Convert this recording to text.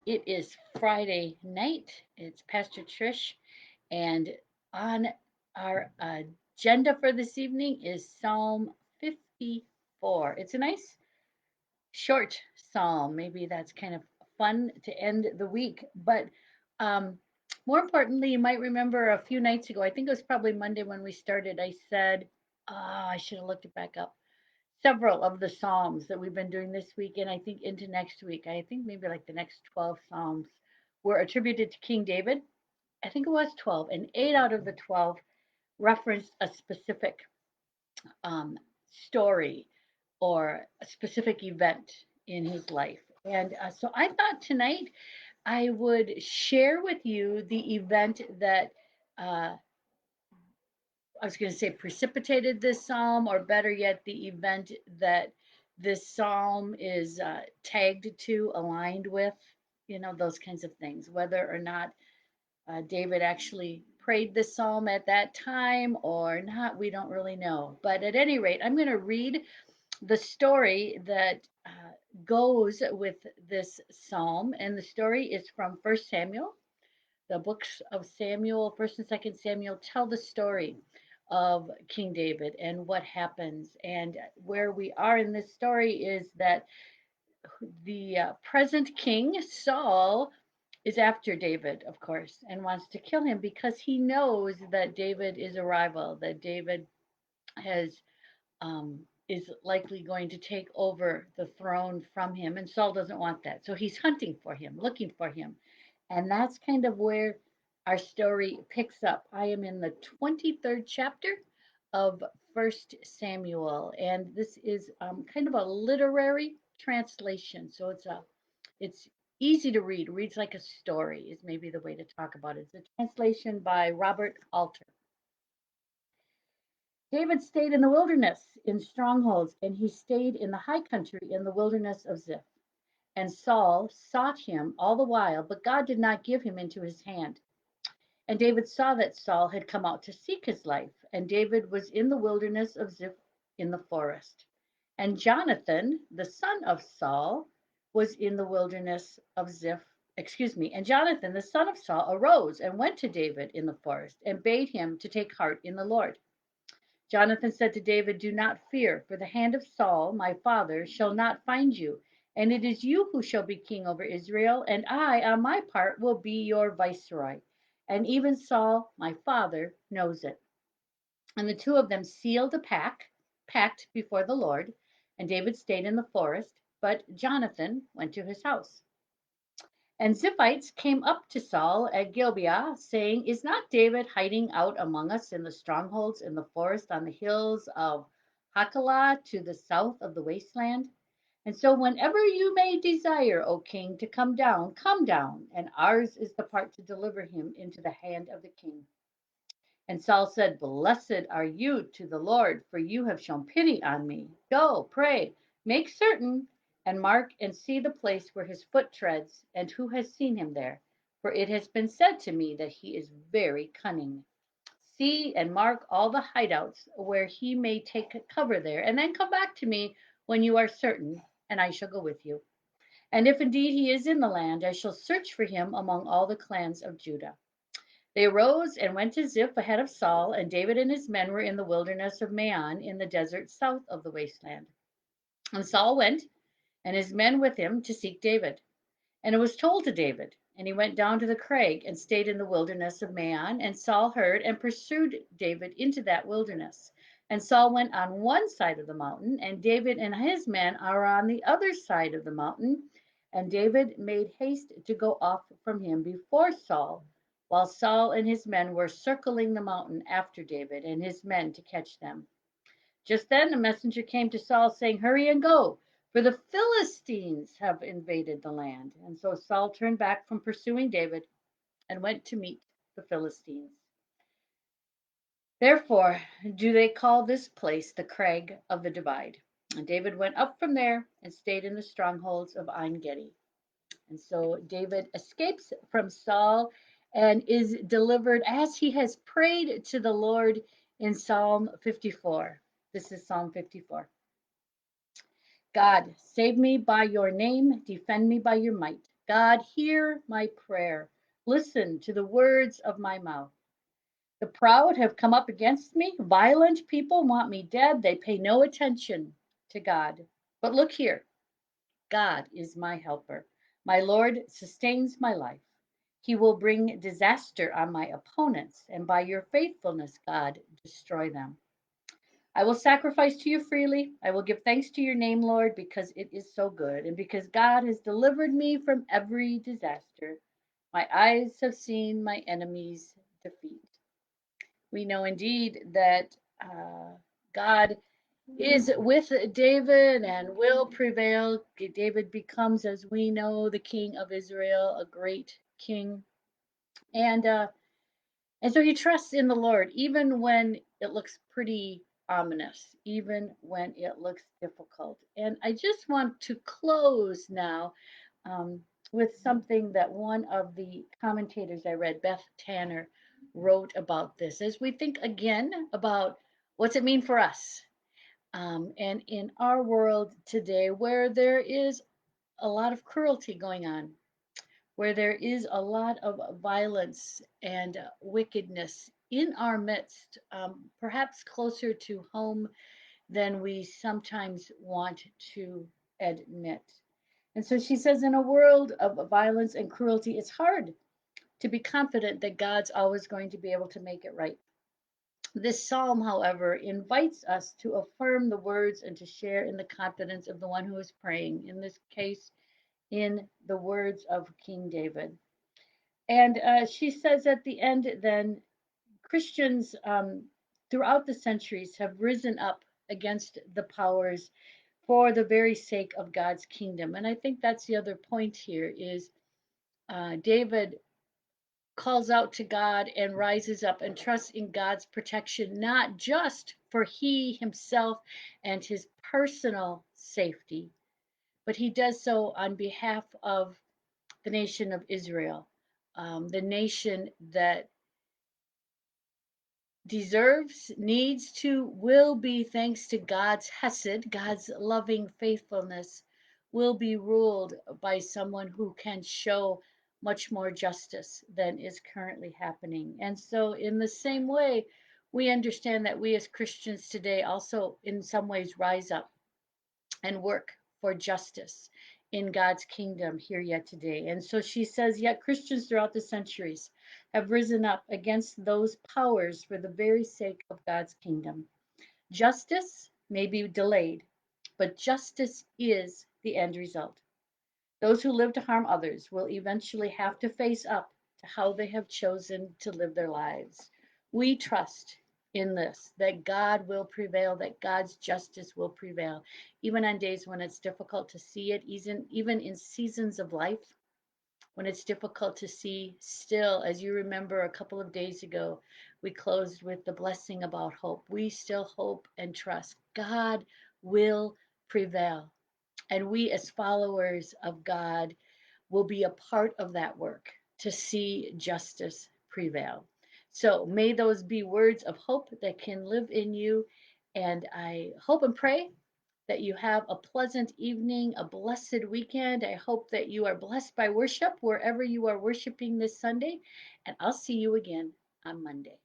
It is Friday night. It's Pastor Trish, and on our agenda for this evening is Psalm 54. It's a nice short psalm. Maybe that's kind of fun to end the week. But um, more importantly, you might remember a few nights ago, I think it was probably Monday when we started, I said, I should have looked it back up. Several of the Psalms that we've been doing this week, and I think into next week, I think maybe like the next 12 Psalms were attributed to King David. I think it was 12, and 8 out of the 12 referenced a specific um, story or a specific event in his life. And so I thought tonight I would share with you the event that I was going to say precipitated this psalm, or better yet, the event that this psalm is tagged to, aligned with, those kinds of things. Whether or not David actually prayed this psalm at that time or not, we don't really know. But at any rate, I'm going to read the story that goes with this psalm. And the story is from First Samuel. The books of Samuel, First and Second Samuel, tell the story of King David and what happens. And where we are in this story is that the present king, Saul, is after David, of course, and wants to kill him because he knows that David is a rival, that David has is likely going to take over the throne from him, and Saul doesn't want that. So he's hunting for him, looking for him, and that's kind of where our story picks up. I am in the 23rd chapter of First Samuel, and this is kind of a literary translation. So it's easy to read. Reads like a story is maybe the way to talk about it. It's a translation by Robert Alter. David stayed in the wilderness in strongholds, and he stayed in the high country in the wilderness of Ziph. And Saul sought him all the while, but God did not give him into his hand. And David saw that Saul had come out to seek his life, and David was in the wilderness of Ziph in the forest. And Jonathan, the son of Saul, was in the wilderness of Ziph. Excuse me. And Jonathan, the son of Saul, arose and went to David in the forest and bade him to take heart in the Lord. Jonathan said to David, "Do not fear, for the hand of Saul, my father, shall not find you, and it is you who shall be king over Israel, and I, on my part, will be your viceroy. And even Saul, my father, knows it." And the two of them sealed a pact before the Lord, and David stayed in the forest, but Jonathan went to his house. And Ziphites came up to Saul at Gibeah, saying, "Is not David hiding out among us in the strongholds in the forest on the hills of Hachilah to the south of the wasteland? And so whenever you may desire, O king, to come down, and ours is the part to deliver him into the hand of the king." And Saul said, "Blessed are you to the Lord, for you have shown pity on me. Go, pray, make certain, and mark and see the place where his foot treads, and who has seen him there. For it has been said to me that he is very cunning. See and mark all the hideouts where he may take cover there, and then come back to me when you are certain, and I shall go with you. And if indeed he is in the land, I shall search for him among all the clans of Judah." They arose and went to Ziph ahead of Saul, and David and his men were in the wilderness of Maon in the desert south of the wasteland. And Saul went, and his men with him, to seek David. And it was told to David, and he went down to the crag and stayed in the wilderness of Maon. And Saul heard and pursued David into that wilderness. And Saul went on one side of the mountain, and David and his men are on the other side of the mountain. And David made haste to go off from him before Saul, while Saul and his men were circling the mountain after David and his men to catch them. Just then a messenger came to Saul, saying, "Hurry and go, for the Philistines have invaded the land." And so Saul turned back from pursuing David and went to meet the Philistines. Therefore do they call this place the Crag of the Divide. And David went up from there and stayed in the strongholds of En Gedi. And so David escapes from Saul and is delivered as he has prayed to the Lord in Psalm 54. This is Psalm 54. God, save me by your name, defend me by your might. God, hear my prayer. Listen to the words of my mouth. The proud have come up against me. Violent people want me dead. They pay no attention to God. But look here, God is my helper. My Lord sustains my life. He will bring disaster on my opponents, and by your faithfulness, God, destroy them. I will sacrifice to you freely. I will give thanks to your name, Lord, because it is so good, and because God has delivered me from every disaster. My eyes have seen my enemies' defeat. We know indeed that God is with David and will prevail. David becomes, as we know, the king of Israel, a great king. And uh, and so he trusts in the Lord, even when it looks pretty ominous, even when it looks difficult. And I just want to close now um, with something that one of the commentators I read, Beth Tanner, wrote about this. As we think again about what's it mean for us, and in our world today, where there is a lot of cruelty going on, where there is a lot of violence and wickedness in our midst, perhaps closer to home than we sometimes want to admit. And so she says, in a world of violence and cruelty, it's hard to be confident that God's always going to be able to make it right. This psalm, however, invites us to affirm the words and to share in the confidence of the one who is praying, in this case, in the words of King David. And she says at the end, then Christians throughout the centuries have risen up against the powers for the very sake of God's kingdom. And I think that's the other point here is David calls out to God and rises up and trusts in God's protection, not just for he himself and his personal safety, but he does so on behalf of the nation of Israel, the nation that deserves, needs to, will be, thanks to God's hesed, God's loving faithfulness, will be ruled by someone who can show much more justice than is currently happening. And so, in the same way, we understand that we as Christians today also, in some ways, rise up and work for justice in God's kingdom here yet today. And so she says, yet Christians throughout the centuries have risen up against those powers for the very sake of God's kingdom. Justice may be delayed, but justice is the end result. Those who live to harm others will eventually have to face up to how they have chosen to live their lives. We trust in this, that God will prevail, that God's justice will prevail, even on days when it's difficult to see it, even in seasons of life when it's difficult to see. Still, as you remember a couple of days ago, we closed with the blessing about hope. We still hope and trust God will prevail. And we, as followers of God, will be a part of that work to see justice prevail. So may those be words of hope that can live in you. And I hope and pray that you have a pleasant evening, a blessed weekend. I hope that you are blessed by worship wherever you are worshiping this Sunday. And I'll see you again on Monday.